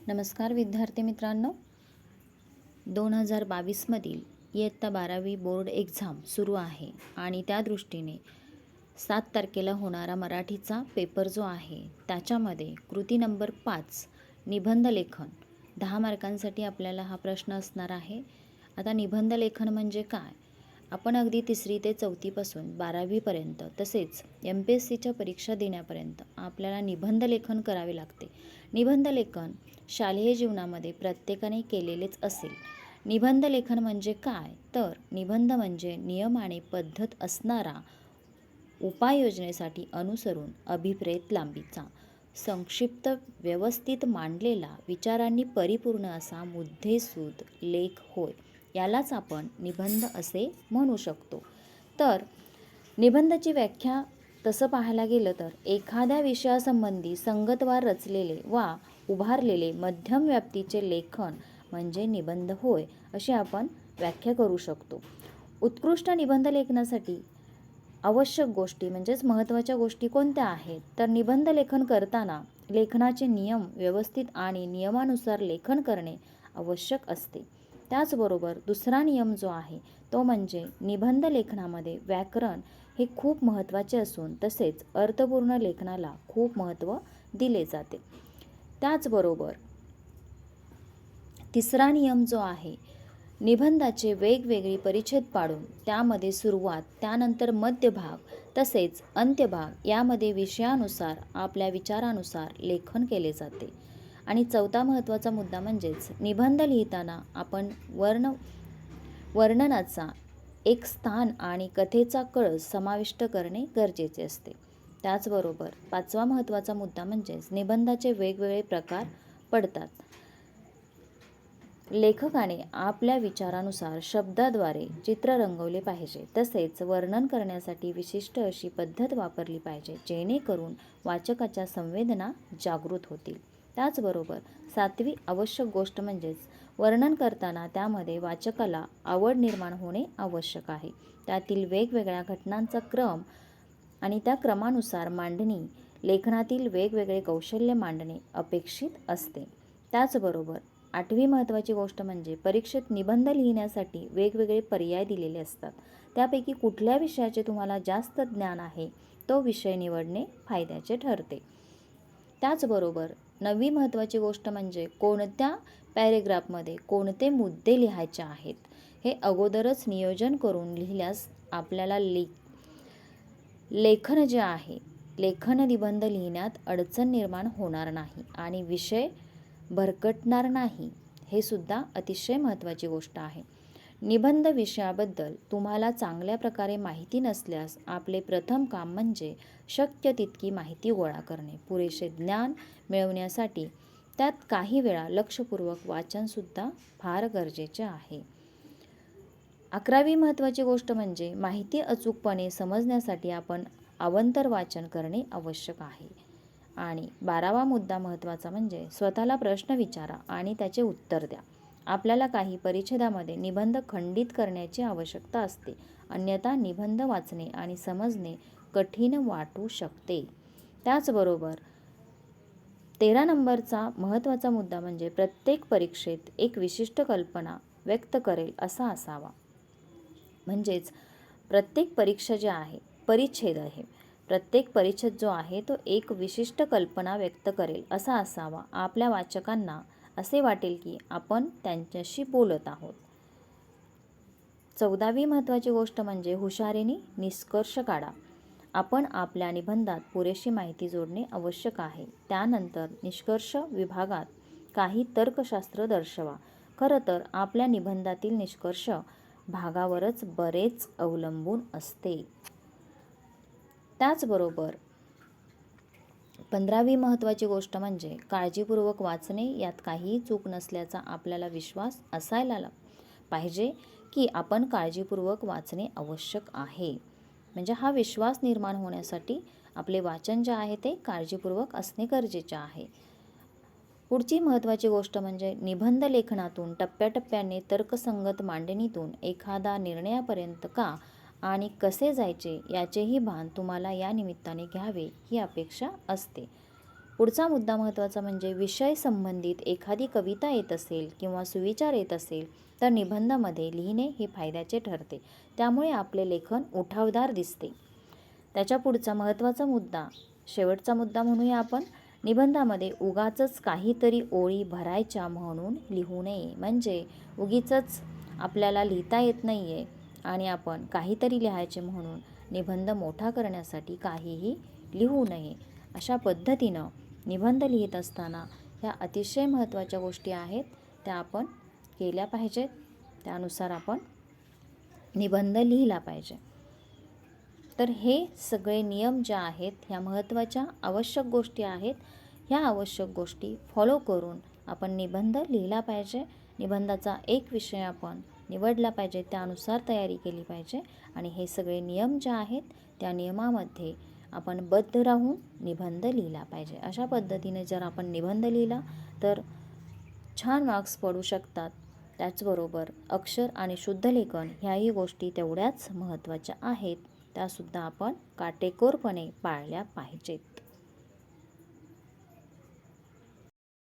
नमस्कार विद्यार्थी मित्रांनो, 2022मधील इयत्ता 12वी बोर्ड एक्झाम सुरू आहे आणि त्या दृष्टीने 7 तारखेला होणारा मराठीचा पेपर जो आहे त्याच्यामध्ये कृती नंबर 5 निबंध लेखन 10 मार्कांसाठी आपल्याला हा प्रश्न असणार आहे. आता निबंध लेखन म्हणजे काय? आपण अगदी 3री ते 4थीपासून 12वीपर्यंत तसेच MPSCच्या परीक्षा देण्यापर्यंत आपल्याला निबंध लेखन करावे लागते. निबंध लेखन शालेय जीवनामध्ये प्रत्येकाने केलेलेच असेल. निबंध लेखन म्हणजे काय? तर निबंध म्हणजे नियम आणि पद्धत असणारा, उपाययोजनेसाठी अनुसरून अभिप्रेत लांबीचा, संक्षिप्त व्यवस्थित मांडलेला, विचारांनी परिपूर्ण असा मुद्देसूद लेख होय. यालाच आपण निबंध असे म्हणू शकतो. तर निबंधाची व्याख्या तसं पाहायला गेलं तर एखाद्या विषयासंबंधी संगतवार रचलेले वा उभारलेले मध्यम व्याप्तीचे लेखन म्हणजे निबंध होय, अशी आपण व्याख्या करू शकतो. उत्कृष्ट निबंध लेखनासाठी आवश्यक गोष्टी म्हणजेच महत्त्वाच्या गोष्टी कोणत्या आहेत? तर निबंध लेखन करताना लेखनाचे नियम व्यवस्थित आणि नियमानुसार लेखन करणे आवश्यक असते. त्याचबरोबर दुसरा नियम जो आहे तो म्हणजे निबंध लेखनामध्ये व्याकरण हे खूप महत्त्वाचे असून तसेच अर्थपूर्ण लेखनाला खूप महत्त्व दिले जाते. त्याचबरोबर तिसरा नियम जो आहे, निबंधाचे वेगवेगळे परिच्छेद पाडून त्यामध्ये सुरुवात, त्यानंतर मध्यभाग तसेच अंत्यभाग यामध्ये विषयानुसार आपल्या विचारानुसार लेखन केले जाते. आणि चौथा महत्त्वाचा मुद्दा म्हणजेच निबंध लिहिताना आपण वर्णनाचा एक स्थान आणि कथेचा कळस समाविष्ट करणे गरजेचे असते. त्याचबरोबर 5वा महत्त्वाचा मुद्दा म्हणजेच निबंधाचे वेगवेगळे प्रकार पडतात. लेखकाने आपल्या विचारानुसार शब्दाद्वारे चित्र रंगवले पाहिजे तसेच वर्णन करण्यासाठी विशिष्ट अशी पद्धत वापरली पाहिजे जेणेकरून वाचकाच्या संवेदना जागृत होतील. त्याचबरोबर 7वी आवश्यक गोष्ट म्हणजेच वर्णन करताना त्यामध्ये वाचकाला आवड निर्माण होणे आवश्यक आहे. त्यातील वेगवेगळ्या घटनांचा क्रम आणि त्या क्रमानुसार मांडणी, लेखनातील वेगवेगळे कौशल्य मांडणे अपेक्षित असते. त्याचबरोबर 8वी महत्त्वाची गोष्ट म्हणजे परीक्षेत निबंध लिहिण्यासाठी वेगवेगळे पर्याय दिलेले असतात. त्यापैकी कुठल्या विषयाचे तुम्हाला जास्त ज्ञान आहे तो विषय निवडणे फायद्याचे ठरते. त्याचबरोबर 9वी महत्त्वाची गोष्ट म्हणजे कोणत्या पॅरेग्राफमध्ये कोणते मुद्दे लिहायचे आहेत हे अगोदरच नियोजन करून लिहिल्यास आपल्याला लेखन जे आहे, लेखन निबंध लिहिण्यात अडचण निर्माण होणार नाही आणि विषय भरकटणार नाही. हे सुद्धा अतिशय महत्त्वाची गोष्ट आहे. निबंध विषयाबद्दल तुम्हाला चांगल्या प्रकारे माहिती नसल्यास आपले प्रथम काम म्हणजे शक्य तितकी माहिती गोळा करणे. पुरेसे ज्ञान मिळवण्यासाठी त्यात काही वेळा लक्षपूर्वक वाचनसुद्धा फार गरजेचे आहे. 11वी महत्त्वाची गोष्ट म्हणजे माहिती अचूकपणे समजण्यासाठी आपण अवांतर वाचन करणे आवश्यक आहे. आणि 12वा मुद्दा महत्त्वाचा म्हणजे स्वतःला प्रश्न विचारा आणि त्याचे उत्तर द्या. आपल्याला काही परिच्छेदामध्ये निबंध खंडित करण्याची आवश्यकता असते, अन्यथा निबंध वाचणे आणि समजणे कठीण वाटू शकते. त्याचबरोबर 13 नंबरचा महत्त्वाचा मुद्दा म्हणजे प्रत्येक परीक्षेत एक विशिष्ट कल्पना व्यक्त करेल असा असावा. म्हणजेच प्रत्येक परीक्षा जी आहे, परिच्छेद आहे, प्रत्येक परिच्छेद जो आहे तो एक विशिष्ट कल्पना व्यक्त करेल असा असावा. आपल्या वाचकांना असे वाटेल की आपण त्यांच्याशी बोलत आहोत. 14वी महत्त्वाची गोष्ट म्हणजे हुशारीने निष्कर्ष काढा. आपण आपल्या निबंधात पुरेशी माहिती जोडणे आवश्यक आहे. त्यानंतर निष्कर्ष विभागात काही तर्कशास्त्र दर्शवा. खरं तर आपल्या निबंधातील निष्कर्ष भागावरच बरेच अवलंबून असते. त्याचबरोबर 15वी महत्त्वाची गोष्ट म्हणजे काळजीपूर्वक वाचणे. यात काहीही चूक नसल्याचा आपल्याला विश्वास असायला पाहिजे की आपण काळजीपूर्वक वाचणे आवश्यक आहे. म्हणजे हा विश्वास निर्माण होण्यासाठी आपले वाचन जे आहे ते काळजीपूर्वक असणे गरजेचे आहे. पुढची महत्त्वाची गोष्ट म्हणजे निबंध लेखनातून टप्प्याटप्प्याने तर्कसंगत मांडणीतून एखादा निर्णयापर्यंत का आणि कसे जायचे याचेही भान तुम्हाला या निमित्ताने घ्यावे ही अपेक्षा असते. पुढचा मुद्दा महत्त्वाचा म्हणजे विषय संबंधित एखादी कविता येत असेल किंवा सुविचार येत असेल तर निबंधामध्ये लिहिणे हे फायद्याचे ठरते. त्यामुळे आपले लेखन उठावदार दिसते. त्याच्या पुढचा महत्त्वाचा मुद्दा, शेवटचा मुद्दा म्हणूया आपण, निबंधामध्ये उगाचच काहीतरी ओळी भरायच्या म्हणून लिहू नये. म्हणजे उगीचच आपल्याला लिहिता येत नाही आहे आणि आपण काहीतरी लिहायचे म्हणून निबंध मोठा करण्यासाठी काहीही लिहू नये. अशा पद्धतीनं निबंध लिहित असताना ह्या अतिशय महत्त्वाच्या गोष्टी आहेत, त्या आपण केल्या पाहिजेत. त्यानुसार आपण निबंध लिहिला पाहिजे. तर हे सगळे नियम ज्या आहेत, ह्या महत्त्वाच्या आवश्यक गोष्टी आहेत. ह्या आवश्यक गोष्टी फॉलो करून आपण निबंध लिहिला पाहिजे. निबंधाचा एक विषय आपण निवडला पाहिजे, त्यानुसार तयारी केली पाहिजे आणि हे सगळे नियम जे आहेत त्या नियमामध्ये आपण बद्ध राहून निबंध लिहिला पाहिजे. अशा पद्धतीने जर आपण निबंध लिहिला तर छान मार्क्स पडू शकतात. त्याचबरोबर अक्षर आणि शुद्ध लेखन ह्याही गोष्टी तेवढ्याच महत्त्वाच्या आहेत, त्यासुद्धा आपण काटेकोरपणे पाळल्या पाहिजेत.